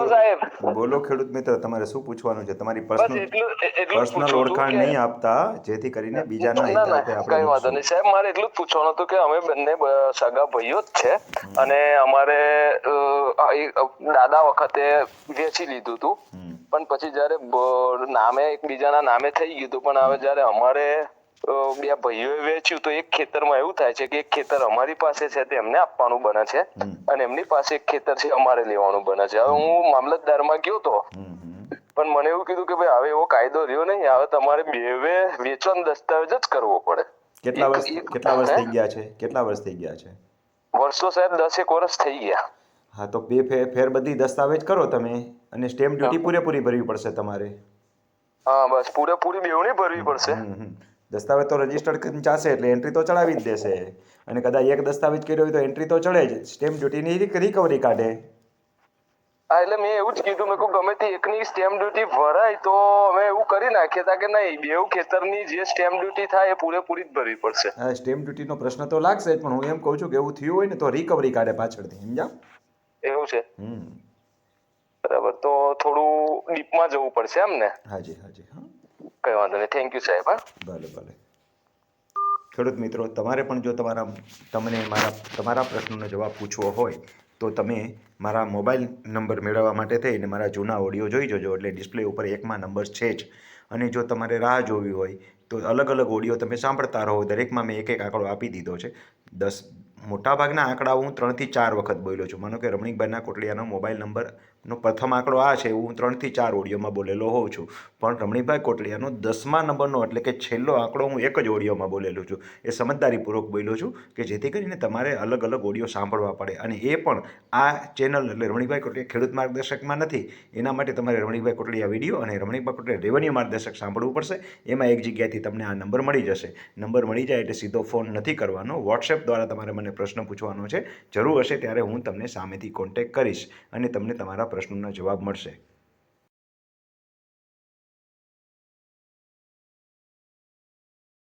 બોલો સાહેબ. બોલો ખેડૂત મિત્ર, તમારે શું પૂછવાનું છે? તમારી બસ એટલું જ પર્સનલ પૂછવું હતું ઓળખાણ કે નહીં આપતા, જેથી કરીને બીજાના ના હિતાર્થે આપણે કઈ વાંધો મૂકશું. નહીં સાહેબ, મારે એટલું જ પૂછવાનું હતું કે અમે બંને સગા ભાઈઓ જ છે અને અમારે દાદા વખતે વેચી લીધું હતું, પણ પછી જયારે નામે એકબીજાના નામે થઈ ગયું હતું, પણ હવે જયારે અમારે બે ભાઈઓએ વેચ્યું તો એક ખેતરમાં એવું થાય છે કે એક ખેતર અમારી પાસે છે તે એમને આપવાનું બને છે અને એમની પાસે એક ખેતર છે અમારે લેવાનું બને છે. હવે હું મામલતદારમાં ગયો તો, પણ મને એવું કીધું કે ભાઈ હવે એવો કાયદો રહ્યો નહીં, હવે તમારે બેવે વેચવાનો દસ્તાવેજ જ કરવો પડે. કેટલા વર્ષ થઈ ગયા છે? કેટલા વર્ષ થઈ ગયા છે? વર્ષો સાહેબ 10 એક વર્ષ થઈ ગયા. હા, તો બે ફેર બધી દસ્તાવેજ કરો તમે, અને સ્ટેમ્પ ડ્યુટી પૂરેપૂરી ભરવી પડશે તમારે. હા, બસ પૂરેપૂરી બેવની ભરવી પડશે. દસ્તાવેજ તો રજીસ્ટર્ડ કરીને ચાલશે, એટલે એન્ટ્રી તો ચડાવી જ દેશે. અને કદાચ એક દસ્તાવેજ કર્યો હોય તો એન્ટ્રી તો ચડે જ, સ્ટેમ્પ ડ્યુટીની રિકવરી કાઢે. હા, એટલે મેં એવું જ કીધું, મેં કહું ગમે તે એકની સ્ટેમ્પ ડ્યુટી ભરાય તો અમે એવું કરી નાખીએ તા કે નહીં, બેવ ખેતરની જે સ્ટેમ્પ ડ્યુટી થાય એ પૂરેપૂરી જ ભરવી પડશે. હા, સ્ટેમ્પ ડ્યુટીનો પ્રશ્ન તો લાગશે જ, પણ હું એમ કહું છું કે એવું થયું હોય ને તો રિકવરી કાઢે પાછળથી, સમજ્યા? એવું છે. બરાબર, તો થોડું ડીપમાં જવું પડશે એમ ને? હાજી હાજી. હા, કઈ વાંધો નહીં, થેન્ક યુ સાહેબ. હા, ભલે ભલે. ખેડૂત મિત્રો, તમારે પણ જો તમારા પ્રશ્નોનો જવાબ પૂછવો હોય તો તમે મારા મોબાઈલ નંબર મેળવવા માટે થઈને મારા જૂના ઓડિયો જોઈ જજો, એટલે ડિસ્પ્લે ઉપર એકમાં નંબર છે જ. અને જો તમારે રાહ જોવી હોય તો અલગ અલગ ઓડિયો તમે સાંભળતા રહો, દરેકમાં મેં એક એક આંકડો આપી દીધો છે. મોટાભાગના આંકડા હું 3 થી 4 વખત બોલ્યો છું. માનો કે રમણીકભાઈના કોટડિયાનો મોબાઈલ નંબરનો પ્રથમ આંકડો આ છે, હું 3 થી 4 ઓડિયોમાં બોલેલો હોઉં છું. પણ રમણીકભાઈ કોટડિયાનો 10મા નંબરનો એટલે કે છેલ્લો આંકડો હું એક જ ઓડિયોમાં બોલેલો છું. એ સમજદારીપૂર્વક બોલ્યો છું કે જેથી કરીને તમારે અલગ અલગ ઓડિયો સાંભળવા પડે. અને એ પણ આ ચેનલ એટલે રમણીકભાઈ કોટડિયા ખેડૂત માર્ગદર્શકમાં નથી. એના માટે તમારે રમણીકભાઈ કોટડિયા વિડીયો અને રમણીકભાઈ કોટડિયા રેવન્યુ માર્ગદર્શક સાંભળવું પડશે. એમાં એક જગ્યાએથી તમને આ નંબર મળી જશે. નંબર મળી જાય એટલે સીધો ફોન નથી કરવાનો, વોટ્સએપ દ્વારા તમારે મને પ્રશ્ન પૂછવાનો છે. જરૂર હશે ત્યારે હું તમને સામેથી કોન્ટેક્ટ કરીશ અને તમને તમારા પ્રશ્નોના જવાબ મળશે.